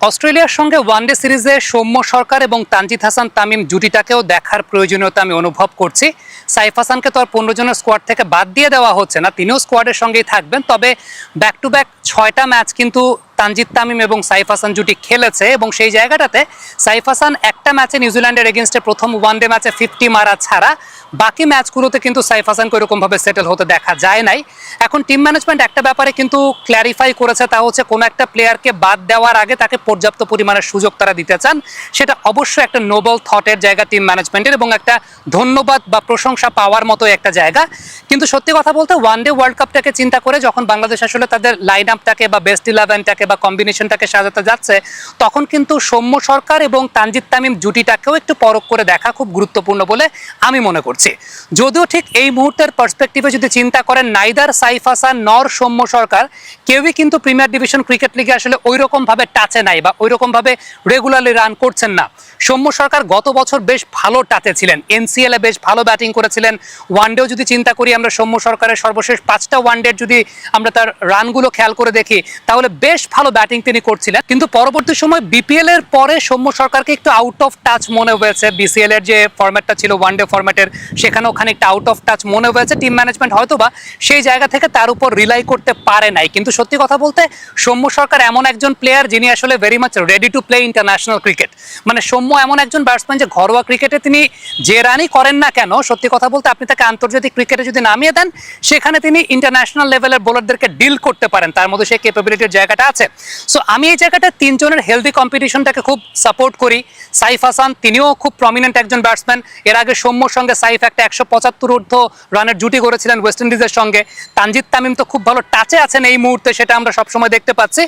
অস্ট্রেলিয়ার সঙ্গে ওয়ানডে সিরিজে সৌম্য সরকার এবং তানজিদ হাসান তামিম জুটিটাকেও দেখার প্রয়োজনীয়তা আমি অনুভব করছি। সাইফ হাসানকে তো আর 15 জনের স্কোয়াড থেকে বাদ দিয়ে দেওয়া হচ্ছে না, তিনিও স্কোয়াডের সঙ্গেই থাকবেন। তবে ব্যাক টু ব্যাক 6টা ম্যাচ কিন্তু তানজিদ তামিম এবং সাইফ হাসান জুটি খেলেছে এবং সেই জায়গাটাতে সাইফ হাসান একটা ম্যাচে নিউজিল্যান্ডের এগেনস্টে প্রথম ওয়ানডে ম্যাচে 50 মারা ছাড়া বাকি ম্যাচগুলোতে কিন্তু সাইফ হাসানকে ওইরকমভাবে সেটেল হতে দেখা যায় নাই। এখন টিম ম্যানেজমেন্ট একটা ব্যাপারে কিন্তু ক্ল্যারিফাই করেছে, তা হচ্ছে কোনো একটা প্লেয়ারকে বাদ দেওয়ার আগে তাকে পর্যাপ্ত পরিমাণের সুযোগ তারা দিতে চান। সেটা অবশ্যই একটা নোবেল থটের জায়গা টিম ম্যানেজমেন্টের এবং একটা ধন্যবাদ বা প্রশংসা পাওয়ার মতো একটা জায়গা। কিন্তু সত্যি কথা বলতে ওয়ানডে ওয়ার্ল্ড কাপটাকে চিন্তা করে যখন বাংলাদেশ আসলে তাদের লাইন আপটাকে বা বেস্ট 11টাকে বা কম্বিনেশনটাকে সাজাতে যাচ্ছে, তখন কিন্তু সৌম্য সরকার এবং তানজিদ তামিম জুটিটাকেও একটু পরখ করে দেখা খুব গুরুত্বপূর্ণ বলে আমি মনে করছি। যদিও ঠিক এই মুহূর্তের পার্সপেক্টিভে যদি চিন্তা করেন, নাইদার সাইফ হাসান নর সৌম্য সরকার কেউই কিন্তু প্রিমিয়ার ডিভিশন ক্রিকেট লিগে আসলে ওই রকম ভাবে টাচে নাই বা ওই রকম ভাবে রেগুলারলি রান করছেন না। সৌম্য সরকার গত বছর বেশ ভালো টাচে ছিলেন, এনসিএল এ বেশ ভালো ব্যাটিং করেছিলেন। ওয়ানডেও যদি চিন্তা করি আমরা, সৌম্য সরকারের সর্বশেষ 5টা ওয়ানডে যদি আমরা তার রানগুলো খেয়াল করে দেখি তাহলে বেশ ভালো ব্যাটিং তিনি করছিলেন। কিন্তু পরবর্তী সময় বিপিএল এর পরে সৌম্য সরকারকে একটু আউট অফ টাচ মনে হয়েছে। বিসিএল এর যে ফরম্যাটটা ছিল ওয়ানডে ফরম্যাটের, সেখানেও খানিকটা আউট অফ টাচ মনে হয়েছে। টিম ম্যানেজমেন্ট হয়তোবা সেই জায়গা থেকে তার উপর রিলাই করতে পারে নাই। কিন্তু সত্যি কথা বলতে সৌম্য সরকার এমন একজন প্লেয়ার যিনি আসলে very much ready to play international cricket. মানে সৌম্য এমন একজন ব্যাটসম্যান যে ঘরোয়া ক্রিকেটে তিনি যে রানই করেন না কেন, সত্যি কথা বলতে আপনি তাকে আন্তর্জাতিক ক্রিকেটে যদি নামিয়ে দেন, সেখানে তিনি ইন্টারন্যাশনাল লেভেলের বোলারদেরকে ডিল করতে পারেন, তার মধ্যে সেই ক্যাপাবিলিটির জায়গাটা আছে। সো আমি এই জায়গাটা তিনজনের হেলদি কম্পিটিশনটাকে খুব সাপোর্ট করি। সাইফ হাসান তিনিও খুব প্রমিনেন্ট একজন ব্যাটসম্যান। এর আগে সৌম্যর সঙ্গে সাইফ একটা 175 ঊর্ধ্ব রানের জুটি করেছিলেন ওয়েস্ট ইন্ডিজের সঙ্গে। তানজিদ তামিম তো খুব ভালো টাচে আছেন এই মুহূর্তে, সেটা আমরা সবসময় দেখতে পাচ্ছি।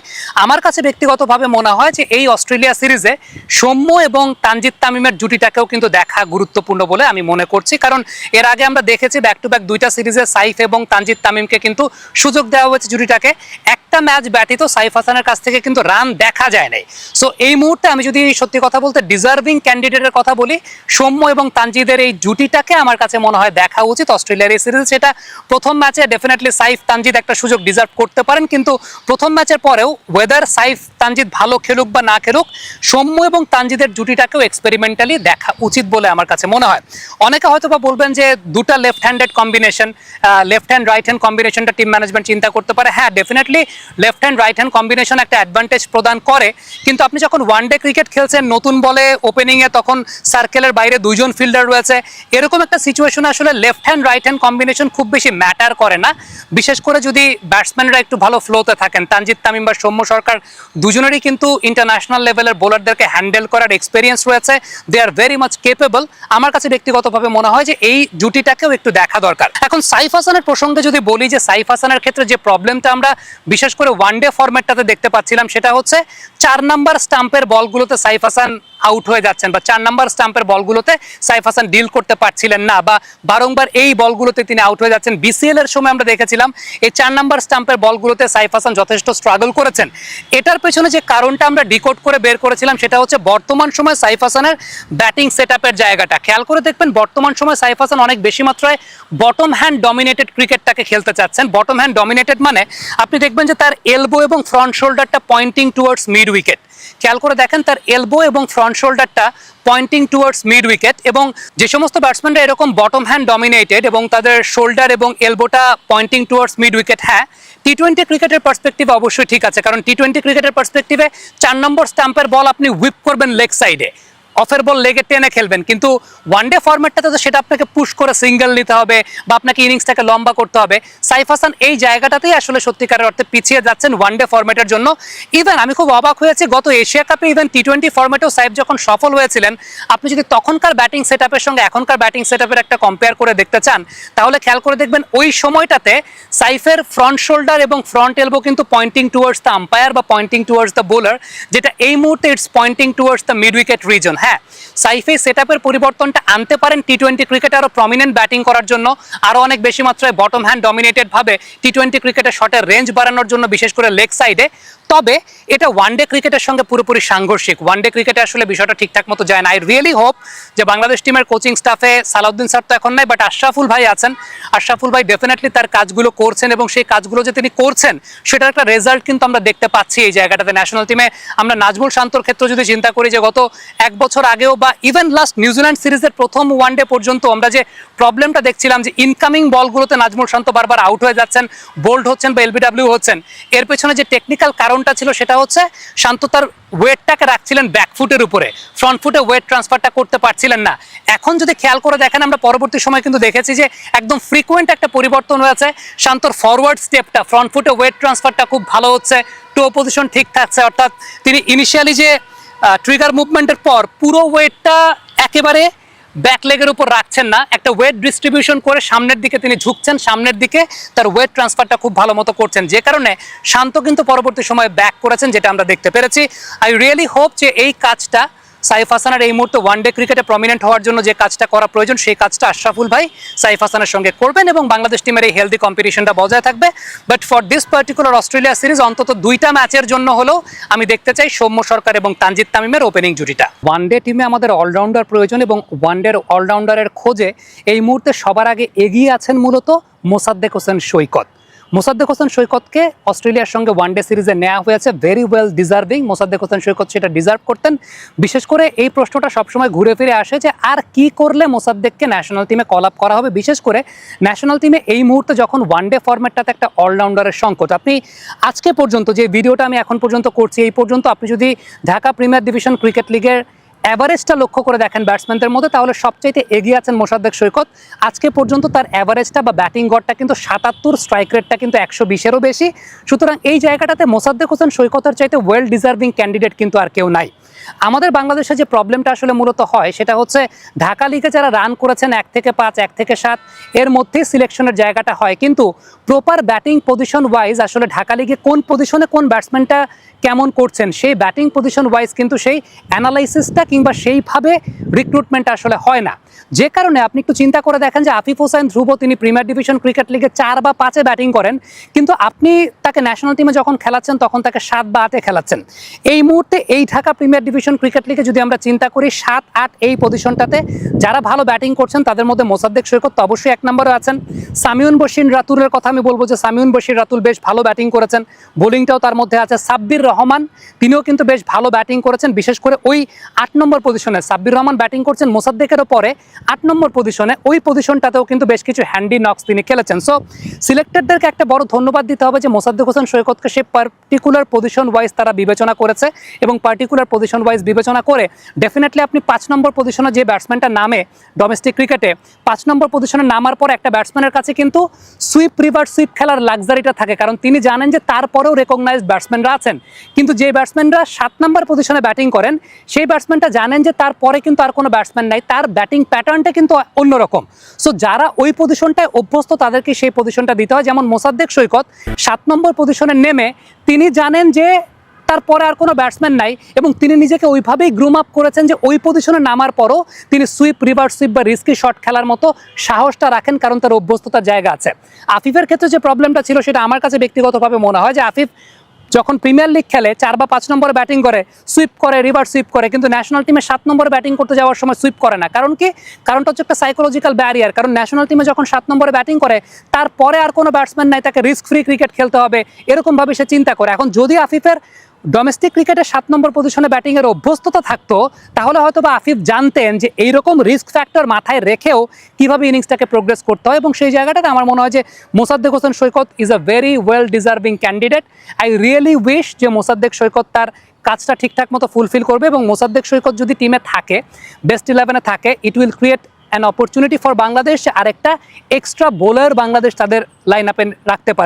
আমার কাছে ব্যক্তিগতভাবে মনে হয় যে এই অস্ট্রেলিয়া সিরিজে সৌম্য এবং তানজিদ তামিমের জুটিটাকেও কিন্তু দেখা গুরুত্বপূর্ণ বলে আমি মনে করছি। কারণ এর আগে আমরা দেখেছি ব্যাক টু ব্যাক 2টা সিরিজে সাইফ এবং তানজিদ তামিমকে কিন্তু সুযোগ দেওয়া হয়েছে জুটিটাকে। একটা ম্যাচ ব্যতীত সাইফ হাসানের কাছ থেকে কিন্তু রান দেখা যায় নাই। সো এই মুহূর্তে আমি যদি সত্যি কথা বলতে ডিজার্ভিং ক্যান্ডিডেটের কথা বলি, সৌম্য এবং তানজিদের এই জুটিটাকে আমার কাছে মনে হয় দেখা উচিত অস্ট্রেলিয়ার এই সিরিজ। সেটা প্রথম ম্যাচে ডেফিনেটলি সাইফ তানজিদ একটা সুযোগ ডিজার্ভ করতে পারেন, কিন্তু প্রথম ম্যাচের পরেও ওয়েদার সাইফ তানজিদ ভালো খেলুক বা না খেলুক, সৌম্য এবং তানজিদের জুটিটাকেও এক্সপেরিমেন্টালি দেখা উচিত বলে আমার কাছে মনে হয়। অনেকে হয়তো বা বলবেন যে দুটা left handed combination, left hand right hand কম্বিনেশনটা টিম ম্যানেজমেন্ট চিন্তা করতে পারে। হ্যাঁ, definitely left hand right hand combination একটা অ্যাডভান্টেজ প্রদান করে, কিন্তু আপনি যখন ওয়ানডে ক্রিকেট খেলছেন, নতুন বলে ওপেনিংয়ে তখন সার্কেলের বাইরে 2জন ফিল্ডার রয়েছে, এরকম একটা সিচুয়েশনে আসলে left hand right hand combination খুব বেশি ম্যাটার করে না। বিশেষ করে যদি ব্যাটসম্যানরা একটু ভালো ফ্লোতে থাকেন। তানজিদ তামিম বা সৌম্য সরকার দুজনেরই কিন্তু ইন্টারন্যাশনাল লেভেলের বোলারদেরকে হ্যান্ডেল করার এক্সপিরিয়েন্স রয়েছে, দে আর ভেরি মাচ কেপেবল। আমার কাছে ব্যক্তিগতভাবে মনে হয় যে এই জুটিটাকেও একটু দেখা দরকার। এখন সাইফ হাসানের প্রসঙ্গে যদি বলি, যে সাইফ হাসানের ক্ষেত্রে যে প্রবলেমটা আমরা বিশেষ করে ওয়ানডে ফরম্যাটটাতে দেখতে পাচ্ছিলাম, সেটা হচ্ছে 4 নাম্বার স্টাম্পের বলগুলোতে সাইফ হাসান আউট হয়ে যাচ্ছেন, বা 4 নাম্বার স্টাম্পের বলগুলোতে সাইফ হাসান ডিল করতে পারছিলেন না, বা বারংবার এই বলগুলোতে তিনি আউট হয়ে যাচ্ছেন। বিসিএল এর সময় আমরা দেখেছিলাম এই 4 নাম্বার স্টাম্পের বলগুলোতে সাইফ হাসান যথেষ্ট স্ট্রাগল করেছেন। এটার পেছনে যে কারণটা আমরা ডিকোড করে বের করেছিলাম, সেটা হচ্ছে বর্তমান সময় সাইফ হাসানের ব্যাটিং সেটআপের জায়গাটা খেয়াল করে দেখবেন। বর্তমান সময় সাইফ হাসান অনেক বেশি মাত্রায় বটম হ্যান্ড ডমিনেটেড ক্রিকেটটাকে খেলতে চাচ্ছেন। বটম হ্যান্ড ডমিনেটেড মানে আপনি দেখবেন যে তার এলবো এবং ফ্রন্ট শোল্ডারটা পয়েন্টিং টুয়ার্ডস মিড উইকেট। খেয়াল করে দেখেন তার এলবো এবং ফ্রন্ট শোল্ডারটা পয়েন্টিং টুয়ার্ডস মিড উইকেট। এবং যে সমস্ত ব্যাটসম্যানরা এরকম বটম হ্যান্ড ডমিনেটেড এবং তাদের শোল্ডার এবং এলবোটা পয়েন্টিং টুয়ার্ডস মিড উইকেট, হ্যাঁ টি-20 ক্রিকেটের পার্সপেক্টিভে অবশ্যই ঠিক আছে, কারণ টি-20 ক্রিকেটের পার্সপেক্টিভে 4 নম্বর স্টাম্পের বল আপনি হুইপ করবেন লেগ সাইডে, অফের বল লেগে টেনে খেলবেন। কিন্তু ওয়ানডে ফরম্যাটটাতে তো সেটা আপনাকে পুশ করে সিঙ্গেল নিতে হবে বা আপনাকে ইনিংসটাকে লম্বা করতে হবে। সাইফ হাসান এই জায়গাটাতেই আসলে সত্যিকারের অর্থে পিছিয়ে যাচ্ছেন ওয়ানডে ফরম্যাটের জন্য। ইভেন আমি খুব অবাক হয়েছি, গত এশিয়া কাপে ইভেন টি-20 ফরম্যাটেও সাইফ যখন সফল হয়েছিলেন, আপনি যদি তখনকার ব্যাটিং সেটআপের সঙ্গে এখনকার ব্যাটিং সেটআপের একটা কম্পেয়ার করে দেখতে চান, তাহলে খেয়াল করে দেখবেন ওই সময়টাতে সাইফের ফ্রন্ট শোল্ডার এবং ফ্রন্ট এলবো কিন্তু পয়েন্টিং টুয়ার্ডস দ্য আম্পায়ার বা পয়েন্টিং টুয়ার্ডস দ্য বোলার, যেটা এই মুহূর্তে it's pointing towards the mid wicket region. হ্যাঁ, সাইফ এই সেটআপের পরিবর্তনটা আনতে পারেন টি-20 ক্রিকেটে আরো প্রমিনেন্ট ব্যাটিং করার জন্য, আরো অনেক বেশি মাত্রায় বটম হ্যান্ড ডমিনেটেড ভাবে টি-20 ক্রিকেটের শটের রেঞ্জ বাড়ানোর জন্য, বিশেষ করে লেগ সাইডে। তবে এটা ওয়ানডে ক্রিকেটের সঙ্গে পুরোপুরি সাংঘর্ষিক। ওয়ানডে ক্রিকেটে আসলে বিষয়টা ঠিকঠাক মতো যায় না। আই রিয়েলি হোপ যে বাংলাদেশ টিমের কোচিং স্টাফে সালাউদ্দিন স্যার তো এখন নাই, বাট আশরাফুল ভাই আছেন। আশরাফুল ভাই ডেফিনেটলি তার কাজগুলো করছেন এবং সেই কাজগুলো যে তিনি করছেন সেটার একটা রেজাল্ট কিন্তু আমরা দেখতে পাচ্ছি এই জায়গাটাতে। ন্যাশনাল টিমে আমরা নাজমুল শান্তর ক্ষেত্রে যদি চিন্তা করি যে গত এক বছর আগেও বা ইভেন লাস্ট নিউজিল্যান্ড সিরিজের প্রথম ওয়ানডে পর্যন্ত আমরা যে প্রবলেমটা দেখছিলাম যে ইনকামিং বলগুলোতে নাজমুল শান্ত বারবার আউট হয়ে যাচ্ছেন, বোল্ড হচ্ছেন বা এলবিডব্লিউ হচ্ছেন, এর পেছনে যে টেকনিক্যাল কারণটা ছিল সেটা হচ্ছে শান্ত তার ওয়েটটাকে রাখছিলেন ব্যাকফুটের উপরে, ফ্রন্ট ফুটে ওয়েট ট্রান্সফারটা করতে পারছিলেন না। এখন যদি খেয়াল করে দেখেন আমরা পরবর্তী সময় কিন্তু দেখেছি যে একদম ফ্রিকুয়েন্ট একটা পরিবর্তন হয়েছে। শান্তর ফরওয়ার্ড স্টেপটা, ফ্রন্ট ফুটে ওয়েট ট্রান্সফারটা খুব ভালো হচ্ছে, টো পজিশন ঠিক থাকছে, অর্থাৎ তিনি ইনিশিয়ালি যে ট্রিগার মুভমেন্টের পর পুরো ওয়েটটা একেবারে ব্যাক লেগের উপর রাখছেন না, একটা ওয়েট ডিস্ট্রিবিউশন করে সামনের দিকে তিনি ঝুঁকছেন, সামনের দিকে তার ওয়েট ট্রান্সফারটা খুব ভালো মতো করছেন, যে কারণে শান্ত কিন্তু পরবর্তী সময়ে ব্যাক করেছেন, যেটা আমরা দেখতে পেরেছি। আই রিয়েলি হোপ যে এই কাজটা সাইফ হাসানের এই মুহূর্তে ওয়ানডে ক্রিকেটে প্রমিনেন্ট হওয়ার জন্য যে কাজটা করা প্রয়োজন সেই কাজটা আশরাফুল ভাই সাইফ হাসানের সঙ্গে করবেন এবং বাংলাদেশ টিমের এই হেলদি কম্পিটিশনটা বজায় থাকবে। But for this particular Australia series অন্তত 2টা ম্যাচের জন্য হলেও আমি দেখতে চাই সৌম্য সরকার এবং তানজিদ তামিমের ওপেনিং জুটিটা। ওয়ানডে টিমে আমাদের অলরাউন্ডার প্রয়োজন এবং ওয়ানডের অলরাউন্ডারের খোঁজে এই মুহূর্তে সবার আগে এগিয়ে আছেন মূলত মোসাদ্দেক হোসেন সৈকত। মোসাদ্দেক হোসেন সৈকতকে অস্ট্রেলিয়ার সঙ্গে ওয়ানডে সিরিজে নেওয়া হয়েছে, very well deserving. Mosaddek Hossain Saikat সেটা ডিজার্ভ করতেন। বিশেষ করে এই প্রশ্নটা সবসময় ঘুরে ফিরে আসে যে আর কি করলে মোসাদ্দেককে ন্যাশনাল টিমে কল আপ করা হবে, বিশেষ করে ন্যাশনাল টিমে এই মুহূর্তে যখন ওয়ানডে ফরম্যাটটাতে একটা অলরাউন্ডারের সংকট। আপনি আজকে পর্যন্ত যে ভিডিওটা আমি এখন পর্যন্ত করছি, এই পর্যন্ত আপনি যদি ঢাকা প্রিমিয়ার ডিভিশন ক্রিকেট লিগের অ্যাভারেজটা লক্ষ্য করে দেখেন ব্যাটসম্যানদের মধ্যে, তাহলে সবচাইতে এগিয়ে আছেন মোসাদ্দেক সৈকত। আজকে পর্যন্ত তার অ্যাভারেজটা বা ব্যাটিং গড়টা কিন্তু 77, স্ট্রাইক রেটটা কিন্তু 120-এরও বেশি। সুতরাং এই জায়গাটাতে মোসাদ্দেক হোসেন সৈকতের চাইতে ওয়েল ডিজার্ভিং ক্যান্ডিডেট কিন্তু আর কেউ নাই। আমাদের বাংলাদেশে যে প্রবলেমটা আসলে মূলত হয় সেটা হচ্ছে ঢাকা লিগে যারা রান করেছেন 1 থেকে 5, 1 থেকে 7 এর মধ্যেই সিলেকশনের জায়গাটা হয়, কিন্তু প্রপার ব্যাটিং পজিশন ওয়াইজ আসলে ঢাকা লিগে কোন পজিশনে কোন ব্যাটসম্যানটা কেমন করছেন সেই ব্যাটিং পজিশন ওয়াইজ কিন্তু সেই অ্যানালাইসিসটা কিংবা সেইভাবে রিক্রুটমেন্ট আসলে হয় না। যে কারণে আপনি একটু চিন্তা করে দেখেন যে আফিফ হোসেন ধ্রুব তিনি প্রিমিয়ার ডিভিশন ক্রিকেট লিগে 4 বা 5-এ ব্যাটিং করেন, কিন্তু আপনি তাকে ন্যাশনাল টিমে যখন খেলাচ্ছেন তখন তাকে 7 বা 8-এ খেলাচ্ছেন। এই মুহূর্তে এই ঢাকা প্রিমিয়ার ডিভিশন ক্রিকেট লিগে যদি আমরা চিন্তা করি 7, 8 এই পজিশনটাতে যারা ভালো ব্যাটিং করছেন তাদের মধ্যে মোসাদ্দেক সৈকত অবশ্যই 1 নম্বরে আছেন। সামিউন বশির রাতুলের কথা আমি বলবো যে সামিউন বশির রাতুল বেশ ভালো ব্যাটিং করেছেন, বোলিংটাও তার মধ্যে আছে। সাব্বির রহমান তিনিও কিন্তু বেশ ভালো ব্যাটিং করেছেন, বিশেষ করে ওই 8 নম্বর পজিশনে সাব্বির রহমান ব্যাটিং করছেন মোসাদ্দেকেরও পরে 8 নম্বর পজিশনে, ওই পজিশনটাতেও কিন্তু বেশ কিছু হ্যান্ডি নক্স তিনি খেলেছেন। সো সিলেক্টরদেরকে একটা বড় ধন্যবাদ দিতে হবে যে মোসাদ্দেক হোসেন সৈকতকে সে পার্টিকুলার পজিশন ওয়াইজ তারা বিবেচনা করেছে এবং পার্টিকুলার পজিশন ওয়াইজ বিবেচনা করে ডেফিনেটলি আপনি 5 নম্বর পজিশনে যে ব্যাটসম্যানটা নামে ডোমেস্টিক ক্রিকেটে 5 নম্বর পজিশনে নামার পর একটা ব্যাটসম্যানের কাছে কিন্তু সুইপ রিভার্স সুইপ খেলার লাক্সারিটা থাকে, কারণ তিনি জানেন যে তারপরেও রেকগনাইজড ব্যাটসম্যানরা আছেন। কিন্তু যে ব্যাটসম্যানরা 7 নম্বর পজিশনে ব্যাটিং করেন সেই ব্যাটসম্যানটা জানেন যে তারপরে কিন্তু আর কোনো ব্যাটসম্যান নাই, তার ব্যাটিং প্যাটার্নটা কিন্তু অন্যরকম। সো যারা ওই পজিশনটায় অভ্যস্ত তাদেরকে সেই পজিশনটা দিতে হয়। যেমন মোসাদ্দেক সৈকত 7 নম্বর পজিশনে নেমে তিনি জানেন যে তারপরে আর কোনো ব্যাটসম্যান নাই এবং তিনি নিজেকে ওইভাবেই গ্রুম আপ করেছেন যে ওই পজিশনে নামার পরও তিনি সুইপ রিভার্স সুইপ বা রিস্কি শট খেলার মতো সাহসটা রাখেন, কারণ তার অভ্যস্ততার জায়গা আছে। আফিফের ক্ষেত্রে যে প্রবলেমটা ছিল সেটা আমার কাছে ব্যক্তিগতভাবে মনে হয় যে আফিফ যখন প্রিমিয়ার লিগ খেলে 4 বা 5 নম্বরে ব্যাটিং করে, সুইপ করে, রিভার্স সুইপ করে, কিন্তু ন্যাশনাল টিমে 7 নম্বরে ব্যাটিং করতে যাওয়ার সময় সুইপ করে না। কারণ কি? কারণটা হচ্ছে একটা সাইকোলজিক্যাল ব্যারিয়ার। কারণ ন্যাশনাল টিমে যখন 7 নম্বরে ব্যাটিং করে তারপরে আর কোনো ব্যাটসম্যান নাই, তাকে রিস্ক ফ্রি ক্রিকেট খেলতে হবে এরকমভাবে সে চিন্তা করে। এখন যদি আফিফের ডোমেস্টিক ক্রিকেটে 7 নম্বর পজিশনে ব্যাটিংয়ের অভ্যস্ততা থাকতো তাহলে হয়তো বা আফিফ জানতেন যে এইরকম রিস্ক ফ্যাক্টর মাথায় রেখেও কিভাবে ইনিংসটাকে প্রোগ্রেস করতে হয়, এবং সেই জায়গাটাতে আমার মনে হয় যে Mosaddek Hossain Saikat is a very well deserving candidate. I really wish যে মোসাদ্দেক সৈকত তার কাজটা ঠিকঠাক মতো ফুলফিল করবে এবং মোসাদ্দেক সৈকত যদি টিমে থাকে, বেস্ট 11-এ থাকে, it will create an opportunity for Bangladesh, আরেকটা এক্সট্রা বোলার বাংলাদেশ তাদের লাইন আপে রাখতে পারবে।